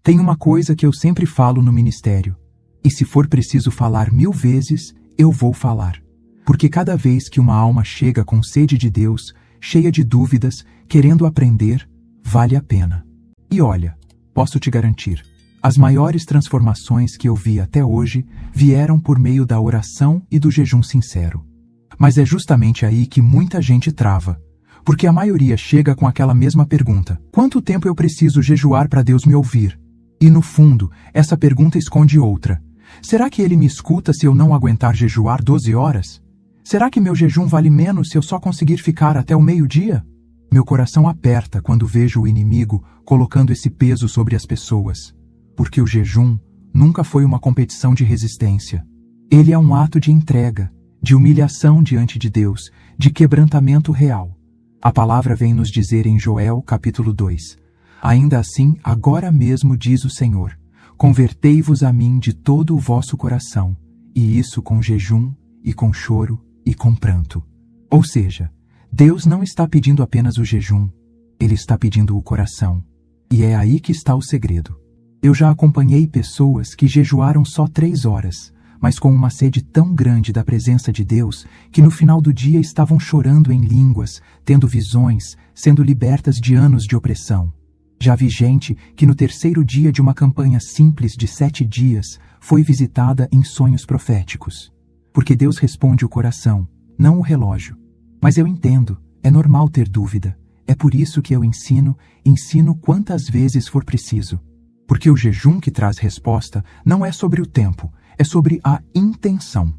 Tem uma coisa que eu sempre falo no ministério, e se for preciso falar 1000 vezes, eu vou falar. Porque cada vez que uma alma chega com sede de Deus, cheia de dúvidas, querendo aprender, vale a pena. E olha, posso te garantir, as maiores transformações que eu vi até hoje vieram por meio da oração e do jejum sincero. Mas é justamente aí que muita gente trava, porque a maioria chega com aquela mesma pergunta: quanto tempo eu preciso jejuar para Deus me ouvir? E no fundo, essa pergunta esconde outra: será que Ele me escuta se eu não aguentar jejuar 12 horas? Será que meu jejum vale menos se eu só conseguir ficar até o meio-dia? Meu coração aperta quando vejo o inimigo colocando esse peso sobre as pessoas, porque o jejum nunca foi uma competição de resistência. Ele é um ato de entrega, de humilhação diante de Deus, de quebrantamento real. A palavra vem nos dizer em Joel, capítulo 2, ainda assim, agora mesmo diz o Senhor, convertei-vos a mim de todo o vosso coração, e isso com jejum, e com choro, e com pranto. Ou seja, Deus não está pedindo apenas o jejum, Ele está pedindo o coração. E é aí que está o segredo. Eu já acompanhei pessoas que jejuaram só 3 horas, mas com uma sede tão grande da presença de Deus, que no final do dia estavam chorando em línguas, tendo visões, sendo libertas de anos de opressão. Já vi gente que no 3º dia de uma campanha simples de 7 dias foi visitada em sonhos proféticos. Porque Deus responde o coração, não o relógio. Mas eu entendo, é normal ter dúvida. É por isso que eu ensino quantas vezes for preciso. Porque o jejum que traz resposta não é sobre o tempo, é sobre a intenção.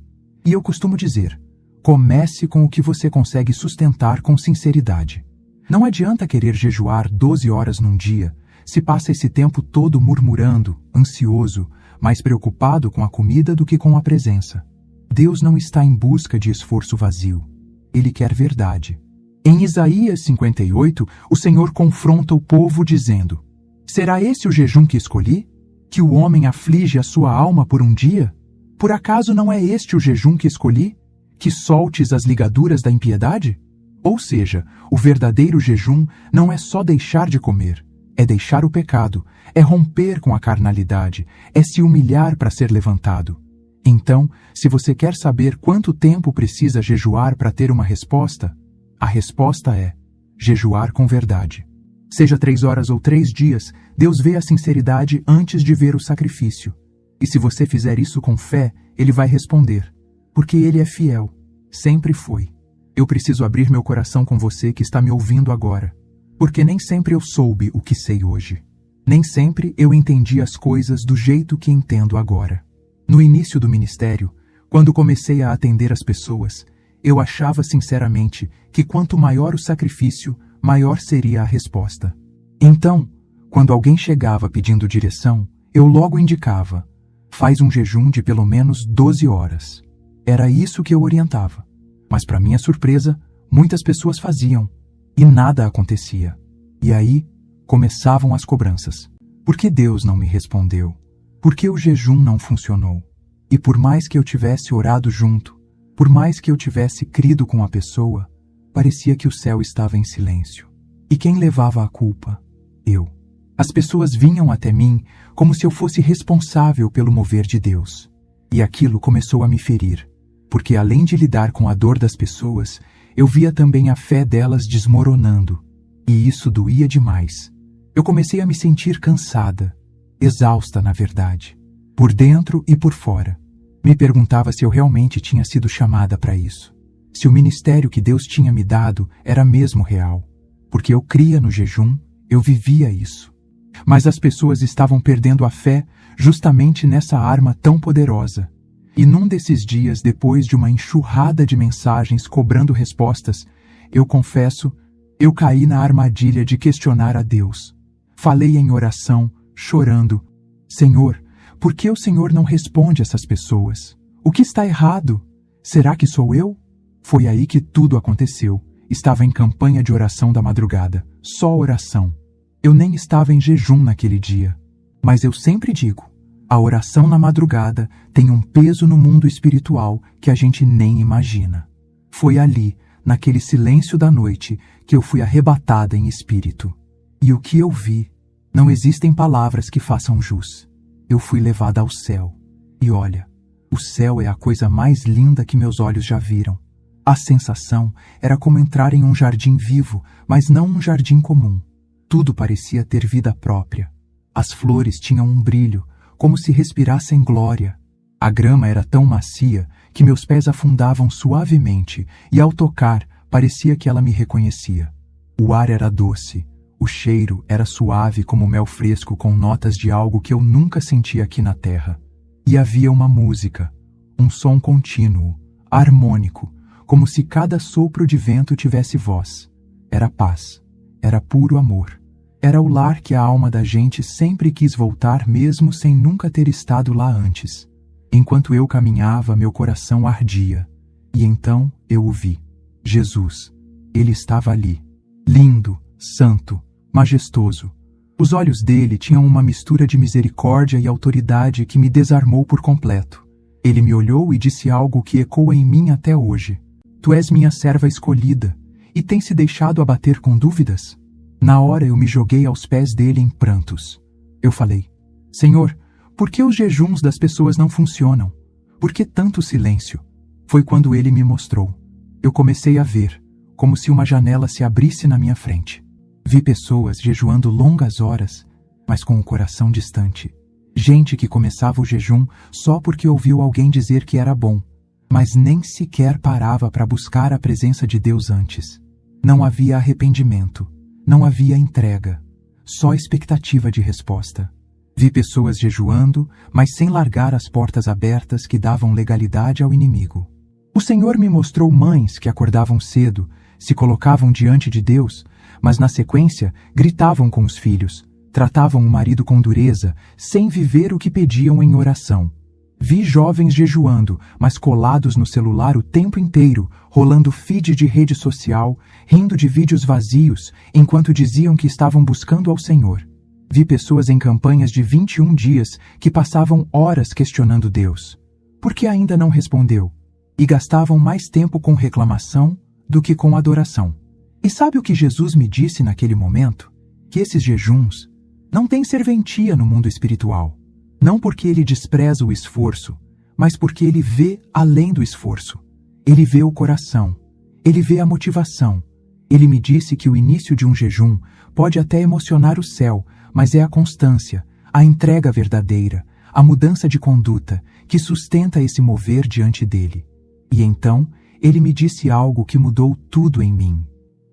E eu costumo dizer, comece com o que você consegue sustentar com sinceridade. Não adianta querer jejuar 12 horas num dia, se passa esse tempo todo murmurando, ansioso, mais preocupado com a comida do que com a presença. Deus não está em busca de esforço vazio. Ele quer verdade. Em Isaías 58, o Senhor confronta o povo dizendo: será esse o jejum que escolhi? Que o homem aflige a sua alma por um dia? Por acaso não é este o jejum que escolhi? Que soltes as ligaduras da impiedade? Ou seja, o verdadeiro jejum não é só deixar de comer, é deixar o pecado, é romper com a carnalidade, é se humilhar para ser levantado. Então, se você quer saber quanto tempo precisa jejuar para ter uma resposta, a resposta é jejuar com verdade. Seja 3 horas ou 3 dias, Deus vê a sinceridade antes de ver o sacrifício. E se você fizer isso com fé, Ele vai responder, porque Ele é fiel, sempre foi. Eu preciso abrir meu coração com você que está me ouvindo agora, porque nem sempre eu soube o que sei hoje. Nem sempre eu entendi as coisas do jeito que entendo agora. No início do ministério, quando comecei a atender as pessoas, eu achava sinceramente que quanto maior o sacrifício, maior seria a resposta. Então, quando alguém chegava pedindo direção, eu logo indicava: faz um jejum de pelo menos 12 horas. Era isso que eu orientava. Mas, para minha surpresa, muitas pessoas faziam, e nada acontecia. E aí, começavam as cobranças. Por que Deus não me respondeu? Por que o jejum não funcionou? E por mais que eu tivesse orado junto, por mais que eu tivesse crido com a pessoa, parecia que o céu estava em silêncio. E quem levava a culpa? Eu. As pessoas vinham até mim como se eu fosse responsável pelo mover de Deus. E aquilo começou a me ferir, porque além de lidar com a dor das pessoas, eu via também a fé delas desmoronando. E isso doía demais. Eu comecei a me sentir cansada, exausta na verdade, por dentro e por fora. Me perguntava se eu realmente tinha sido chamada para isso. Se o ministério que Deus tinha me dado era mesmo real. Porque eu cria no jejum, eu vivia isso. Mas as pessoas estavam perdendo a fé justamente nessa arma tão poderosa. E num desses dias, depois de uma enxurrada de mensagens cobrando respostas, eu confesso, eu caí na armadilha de questionar a Deus. Falei em oração, chorando: Senhor, por que o Senhor não responde essas pessoas? O que está errado? Será que sou eu? Foi aí que tudo aconteceu. Estava em campanha de oração da madrugada, só oração. Eu nem estava em jejum naquele dia. Mas eu sempre digo, a oração na madrugada tem um peso no mundo espiritual que a gente nem imagina. Foi ali, naquele silêncio da noite, que eu fui arrebatada em espírito. E o que eu vi? Não existem palavras que façam jus. Eu fui levada ao céu. E olha, o céu é a coisa mais linda que meus olhos já viram. A sensação era como entrar em um jardim vivo, mas não um jardim comum. Tudo parecia ter vida própria. As flores tinham um brilho, como se respirassem glória. A grama era tão macia que meus pés afundavam suavemente e, ao tocar, parecia que ela me reconhecia. O ar era doce, o cheiro era suave como mel fresco com notas de algo que eu nunca senti aqui na terra. E havia uma música, um som contínuo, harmônico, como se cada sopro de vento tivesse voz. Era paz, era puro amor. Era o lar que a alma da gente sempre quis voltar mesmo sem nunca ter estado lá antes. Enquanto eu caminhava, meu coração ardia. E então eu o vi. Jesus. Ele estava ali. Lindo, santo, majestoso. Os olhos dele tinham uma mistura de misericórdia e autoridade que me desarmou por completo. Ele me olhou e disse algo que ecoa em mim até hoje. Tu és minha serva escolhida, e tens se deixado abater com dúvidas? Na hora eu me joguei aos pés dele em prantos. Eu falei, Senhor, por que os jejuns das pessoas não funcionam? Por que tanto silêncio? Foi quando ele me mostrou. Eu comecei a ver, como se uma janela se abrisse na minha frente. Vi pessoas jejuando longas horas, mas com o coração distante. Gente que começava o jejum só porque ouviu alguém dizer que era bom, mas nem sequer parava para buscar a presença de Deus antes. Não havia arrependimento, não havia entrega, só expectativa de resposta. Vi pessoas jejuando, mas sem largar as portas abertas que davam legalidade ao inimigo. O Senhor me mostrou mães que acordavam cedo, se colocavam diante de Deus, mas na sequência gritavam com os filhos, tratavam o marido com dureza, sem viver o que pediam em oração. Vi jovens jejuando, mas colados no celular o tempo inteiro, rolando feed de rede social, rindo de vídeos vazios, enquanto diziam que estavam buscando ao Senhor. Vi pessoas em campanhas de 21 dias que passavam horas questionando Deus. Por que ainda não respondeu? E gastavam mais tempo com reclamação do que com adoração. E sabe o que Jesus me disse naquele momento? Que esses jejuns não têm serventia no mundo espiritual. Não porque ele despreza o esforço, mas porque ele vê além do esforço. Ele vê o coração. Ele vê a motivação. Ele me disse que o início de um jejum pode até emocionar o céu, mas é a constância, a entrega verdadeira, a mudança de conduta que sustenta esse mover diante dele. E então, ele me disse algo que mudou tudo em mim.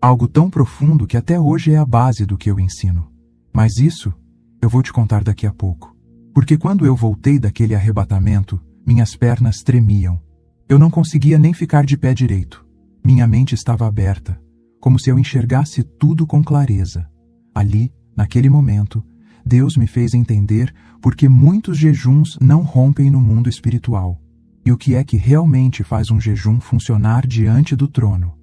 Algo tão profundo que até hoje é a base do que eu ensino. Mas isso eu vou te contar daqui a pouco. Porque quando eu voltei daquele arrebatamento, minhas pernas tremiam. Eu não conseguia nem ficar de pé direito. Minha mente estava aberta, como se eu enxergasse tudo com clareza. Ali, naquele momento, Deus me fez entender por que muitos jejuns não rompem no mundo espiritual. E o que é que realmente faz um jejum funcionar diante do trono.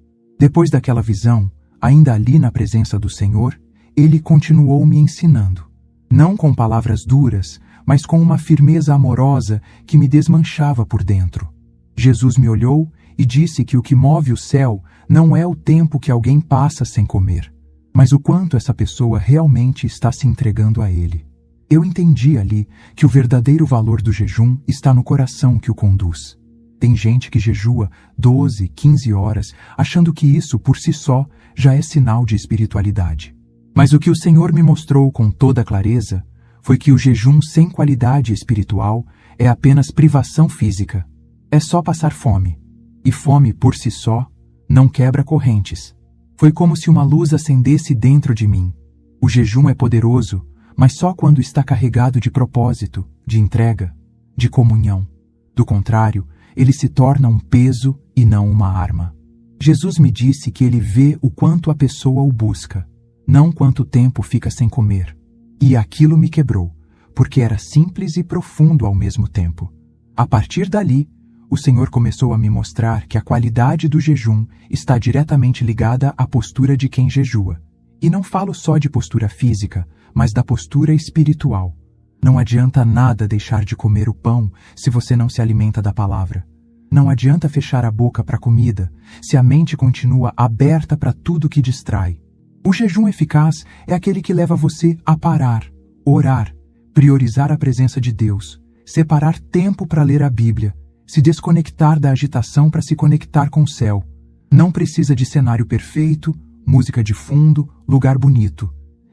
Depois daquela visão, ainda ali na presença do Senhor, Ele continuou me ensinando. Não com palavras duras, mas com uma firmeza amorosa que me desmanchava por dentro. Jesus me olhou e disse que o que move o céu não é o tempo que alguém passa sem comer, mas o quanto essa pessoa realmente está se entregando a Ele. Eu entendi ali que o verdadeiro valor do jejum está no coração que o conduz. Tem gente que jejua 12, 15 horas, achando que isso, por si só, já é sinal de espiritualidade. Mas o que o Senhor me mostrou com toda clareza foi que o jejum sem qualidade espiritual é apenas privação física. É só passar fome. E fome, por si só, não quebra correntes. Foi como se uma luz acendesse dentro de mim. O jejum é poderoso, mas só quando está carregado de propósito, de entrega, de comunhão. Do contrário, ele se torna um peso e não uma arma. Jesus me disse que ele vê o quanto a pessoa o busca, não quanto tempo fica sem comer. E aquilo me quebrou, porque era simples e profundo ao mesmo tempo. A partir dali, o Senhor começou a me mostrar que a qualidade do jejum está diretamente ligada à postura de quem jejua. E não falo só de postura física, mas da postura espiritual. Não adianta nada deixar de comer o pão se você não se alimenta da palavra. Não adianta fechar a boca para a comida se a mente continua aberta para tudo que distrai. O jejum eficaz é aquele que leva você a parar, Orar, priorizar a presença de Deus, separar tempo para ler a Bíblia, se desconectar da agitação para se conectar com o céu. Não precisa de cenário perfeito, música de fundo, lugar bonito.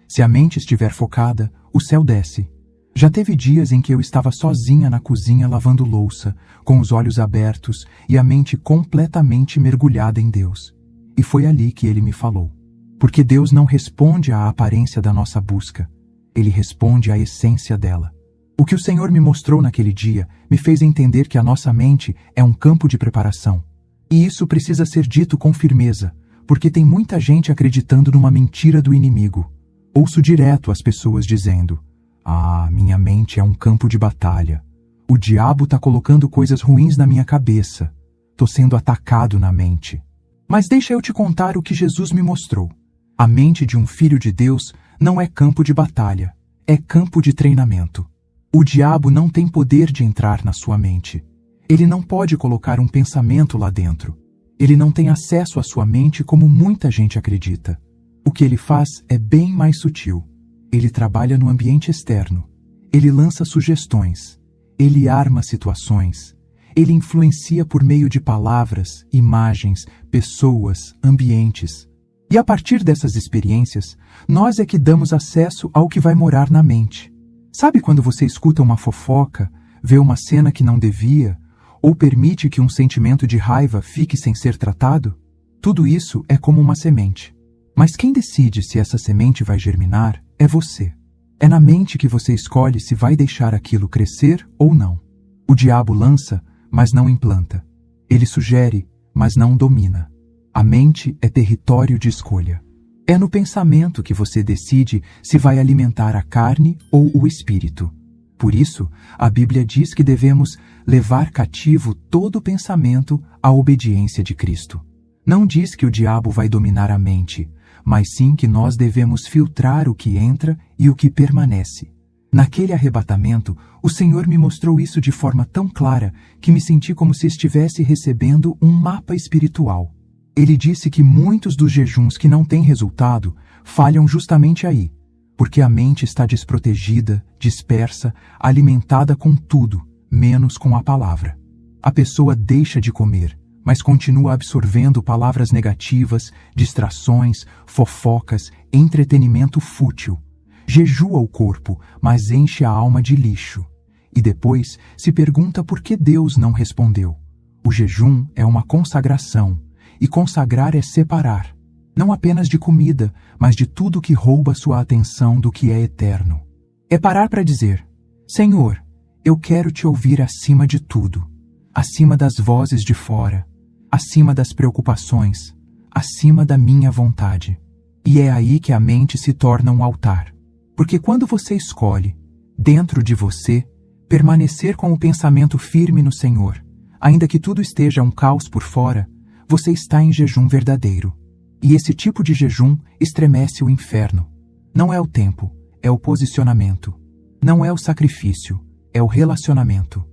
Se a mente estiver focada, o céu desce. Já teve dias em que eu estava sozinha na cozinha lavando louça, com os olhos abertos e a mente completamente mergulhada em Deus. E foi ali que ele me falou. Porque Deus não responde à aparência da nossa busca. Ele responde à essência dela. O que o Senhor me mostrou naquele dia me fez entender que a nossa mente é um campo de preparação. E isso precisa ser dito com firmeza, porque tem muita gente acreditando numa mentira do inimigo. Ouço direto as pessoas dizendo: "Ah, minha mente é um campo de batalha. O diabo está colocando coisas ruins na minha cabeça. Estou sendo atacado na mente." Mas deixa eu te contar o que Jesus me mostrou. A mente de um filho de Deus não é campo de batalha, é campo de treinamento. O diabo não tem poder de entrar na sua mente. Ele não pode colocar um pensamento lá dentro. Ele não tem acesso à sua mente como muita gente acredita. O que ele faz é bem mais sutil. Ele trabalha no ambiente externo. Ele lança sugestões. Ele arma situações. Ele influencia por meio de palavras, imagens, pessoas, ambientes. E a partir dessas experiências, nós é que damos acesso ao que vai morar na mente. Sabe quando você escuta uma fofoca, vê uma cena que não devia, ou permite que um sentimento de raiva fique sem ser tratado? Tudo isso é como uma semente. Mas quem decide se essa semente vai germinar é você. É na mente que você escolhe se vai deixar aquilo crescer ou não. O diabo lança, mas não implanta. Ele sugere, mas não domina. A mente é território de escolha. É no pensamento que você decide se vai alimentar a carne ou o espírito. Por isso, a Bíblia diz que devemos levar cativo todo pensamento à obediência de Cristo. Não diz que o diabo vai dominar a mente, mas sim que nós devemos filtrar o que entra e o que permanece. Naquele arrebatamento, o Senhor me mostrou isso de forma tão clara que me senti como se estivesse recebendo um mapa espiritual. Ele disse que muitos dos jejuns que não têm resultado falham justamente aí, porque a mente está desprotegida, dispersa, alimentada com tudo, menos com a palavra. A pessoa deixa de comer, mas continua absorvendo palavras negativas, distrações, fofocas, entretenimento fútil. Jejua o corpo, mas enche a alma de lixo. E depois se pergunta por que Deus não respondeu. O jejum é uma consagração, e consagrar é separar, não apenas de comida, mas de tudo que rouba sua atenção do que é eterno. É parar para dizer: Senhor, eu quero te ouvir acima de tudo, acima das vozes de fora, acima das preocupações, acima da minha vontade. E é aí que a mente se torna um altar. Porque quando você escolhe, dentro de você, permanecer com o pensamento firme no Senhor, ainda que tudo esteja um caos por fora, você está em jejum verdadeiro. E esse tipo de jejum estremece o inferno. Não é o tempo, é o posicionamento. Não é o sacrifício, é o relacionamento.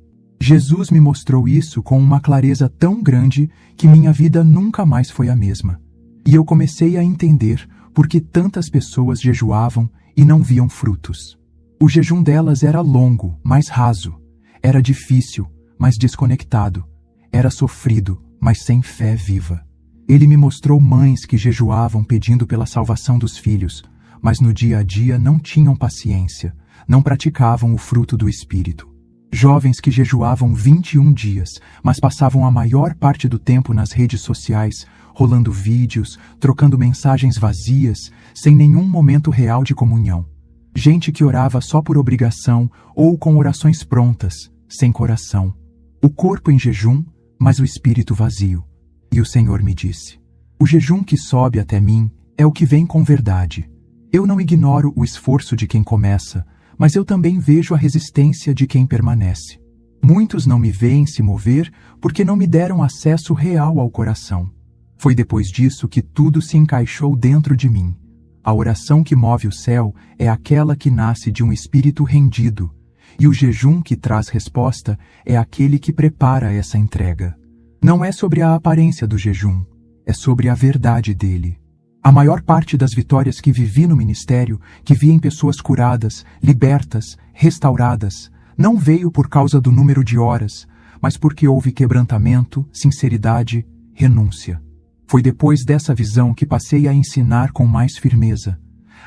Jesus me mostrou isso com uma clareza tão grande que minha vida nunca mais foi a mesma. E eu comecei a entender por que tantas pessoas jejuavam e não viam frutos. O jejum delas era longo, mas raso. Era difícil, mas desconectado. Era sofrido, mas sem fé viva. Ele me mostrou mães que jejuavam pedindo pela salvação dos filhos, mas no dia a dia não tinham paciência, não praticavam o fruto do Espírito. Jovens que jejuavam 21 dias, mas passavam a maior parte do tempo nas redes sociais, rolando vídeos, trocando mensagens vazias, sem nenhum momento real de comunhão. Gente que orava só por obrigação ou com orações prontas, sem coração. O corpo em jejum, mas o espírito vazio. E o Senhor me disse: o jejum que sobe até mim é o que vem com verdade. Eu não ignoro o esforço de quem começa, mas eu também vejo a resistência de quem permanece. Muitos não me veem se mover porque não me deram acesso real ao coração. Foi depois disso que tudo se encaixou dentro de mim. A oração que move o céu é aquela que nasce de um espírito rendido, e o jejum que traz resposta é aquele que prepara essa entrega. Não é sobre a aparência do jejum, é sobre a verdade dele. A maior parte das vitórias que vivi no ministério, que vi em pessoas curadas, libertas, restauradas, não veio por causa do número de horas, mas porque houve quebrantamento, sinceridade, renúncia. Foi depois dessa visão que passei a ensinar com mais firmeza,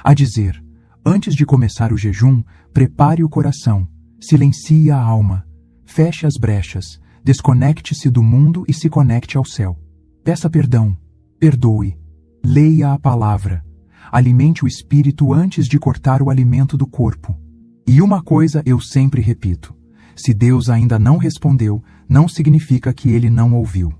a dizer: antes de começar o jejum, prepare o coração, silencie a alma, feche as brechas, desconecte-se do mundo e se conecte ao céu. Peça perdão, perdoe, leia a palavra, alimente o espírito antes de cortar o alimento do corpo. E uma coisa eu sempre repito: se Deus ainda não respondeu, não significa que Ele não ouviu.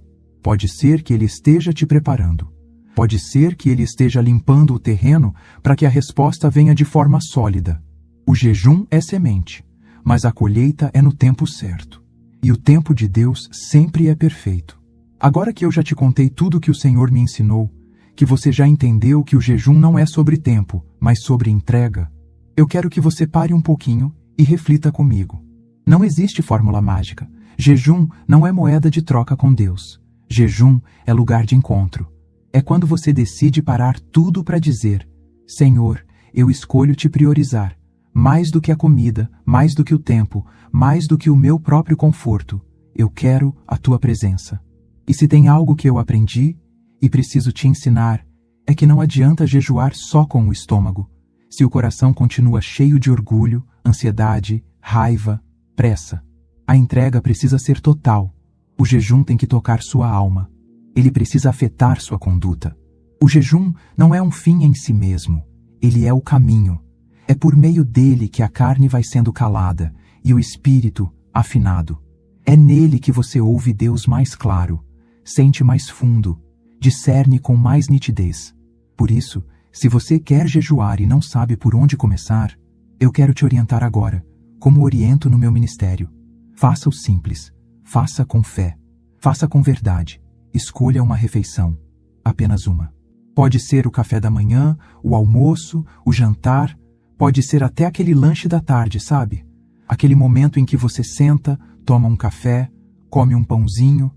Pode ser que Ele esteja te preparando. Pode ser que Ele esteja limpando o terreno para que a resposta venha de forma sólida. O jejum é semente, mas a colheita é no tempo certo. E o tempo de Deus sempre é perfeito. Agora que eu já te contei tudo que o Senhor me ensinou, que você já entendeu que o jejum não é sobre tempo, mas sobre entrega, eu quero que você pare um pouquinho e reflita comigo. Não existe fórmula mágica. Jejum não é moeda de troca com Deus. Jejum é lugar de encontro. É quando você decide parar tudo para dizer: Senhor, eu escolho te priorizar. Mais do que a comida, mais do que o tempo, mais do que o meu próprio conforto. Eu quero a tua presença. E se tem algo que eu aprendi e preciso te ensinar, é que não adianta jejuar só com o estômago, se o coração continua cheio de orgulho, ansiedade, raiva, pressa. A entrega precisa ser total. O jejum tem que tocar sua alma. Ele precisa afetar sua conduta. O jejum não é um fim em si mesmo. Ele é o caminho. É por meio dele que a carne vai sendo calada e o espírito afinado. É nele que você ouve Deus mais claro, sente mais fundo, discerne com mais nitidez. Por isso, se você quer jejuar e não sabe por onde começar, eu quero te orientar agora, como oriento no meu ministério. Faça o simples, faça com fé, faça com verdade, escolha uma refeição, apenas uma. Pode ser o café da manhã, o almoço, o jantar, pode ser até aquele lanche da tarde, sabe? Aquele momento em que você senta, toma um café, come um pãozinho.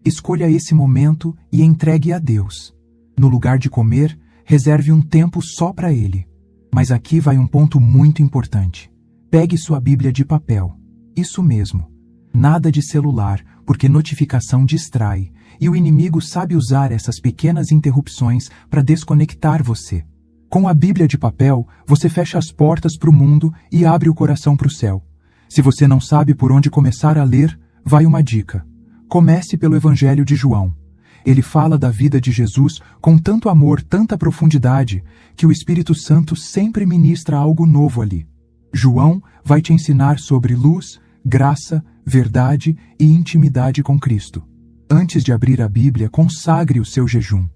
Escolha esse momento e entregue a Deus. No lugar de comer, reserve um tempo só para Ele. Mas aqui vai um ponto muito importante. Pegue sua Bíblia de papel. Isso mesmo. Nada de celular, porque notificação distrai, e o inimigo sabe usar essas pequenas interrupções para desconectar você. Com a Bíblia de papel, você fecha as portas para o mundo e abre o coração para o céu. Se você não sabe por onde começar a ler, vai uma dica. Comece pelo Evangelho de João. Ele fala da vida de Jesus com tanto amor, tanta profundidade, que o Espírito Santo sempre ministra algo novo ali. João vai te ensinar sobre luz, graça, verdade e intimidade com Cristo. Antes de abrir a Bíblia, consagre o seu jejum.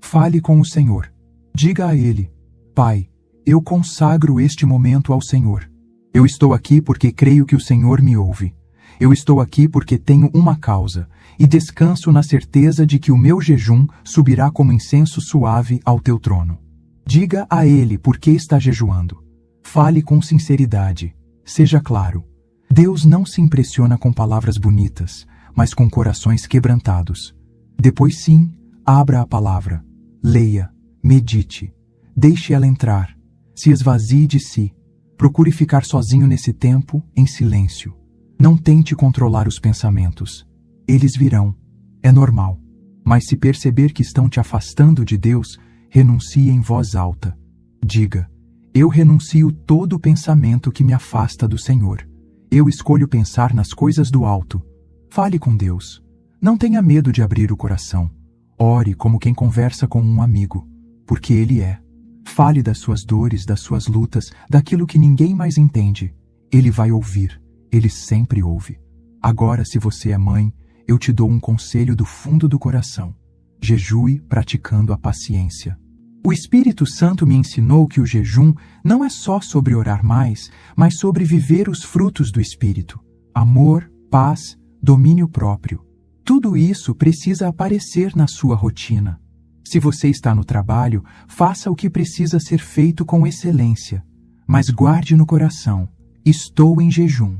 Fale com o Senhor. Diga a Ele: Pai, eu consagro este momento ao Senhor. Eu estou aqui porque creio que o Senhor me ouve. Eu estou aqui porque tenho uma causa, e descanso na certeza de que o meu jejum subirá como incenso suave ao teu trono. Diga a Ele por que está jejuando. Fale com sinceridade. Seja claro. Deus não se impressiona com palavras bonitas, mas com corações quebrantados. Depois sim, abra a palavra. Leia, medite. Deixe ela entrar. Se esvazie de si. Procure ficar sozinho nesse tempo, em silêncio. Não tente controlar os pensamentos. Eles virão. É normal. Mas se perceber que estão te afastando de Deus, renuncie em voz alta. Diga: eu renuncio todo pensamento que me afasta do Senhor. Eu escolho pensar nas coisas do alto. Fale com Deus. Não tenha medo de abrir o coração. Ore como quem conversa com um amigo, porque Ele é. Fale das suas dores, das suas lutas, daquilo que ninguém mais entende. Ele vai ouvir. Ele sempre ouve. Agora, se você é mãe, eu te dou um conselho do fundo do coração. Jejue praticando a paciência. O Espírito Santo me ensinou que o jejum não é só sobre orar mais, mas sobre viver os frutos do Espírito. Amor, paz, domínio próprio. Tudo isso precisa aparecer na sua rotina. Se você está no trabalho, faça o que precisa ser feito com excelência. Mas guarde no coração: estou em jejum.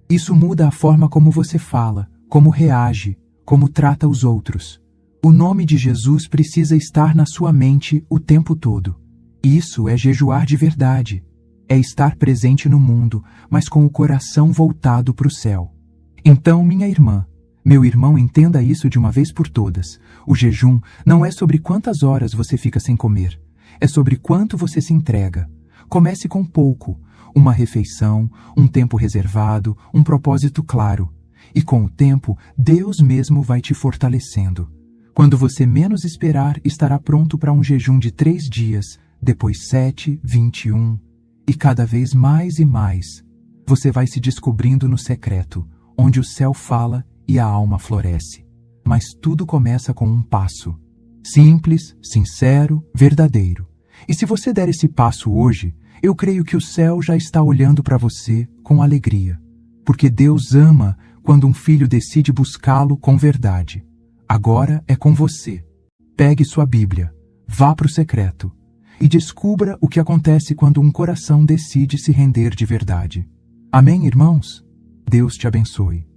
Isso muda a forma como você fala, como reage, como trata os outros. O nome de Jesus precisa estar na sua mente o tempo todo. Isso é jejuar de verdade. É estar presente no mundo, mas com o coração voltado para o céu. Então, minha irmã, meu irmão, entenda isso de uma vez por todas. O jejum não é sobre quantas horas você fica sem comer. É sobre quanto você se entrega. Comece com pouco. Uma refeição, um tempo reservado, um propósito claro. E com o tempo, Deus mesmo vai te fortalecendo. Quando você menos esperar, estará pronto para um jejum de 3 dias, depois 7, 21, e cada vez mais e mais. Você vai se descobrindo no secreto, onde o céu fala e a alma floresce. Mas tudo começa com um passo. Simples, sincero, verdadeiro. E se você der esse passo hoje, eu creio que o céu já está olhando para você com alegria. Porque Deus ama quando um filho decide buscá-lo com verdade. Agora é com você. Pegue sua Bíblia, vá para o secreto e descubra o que acontece quando um coração decide se render de verdade. Amém, irmãos? Deus te abençoe.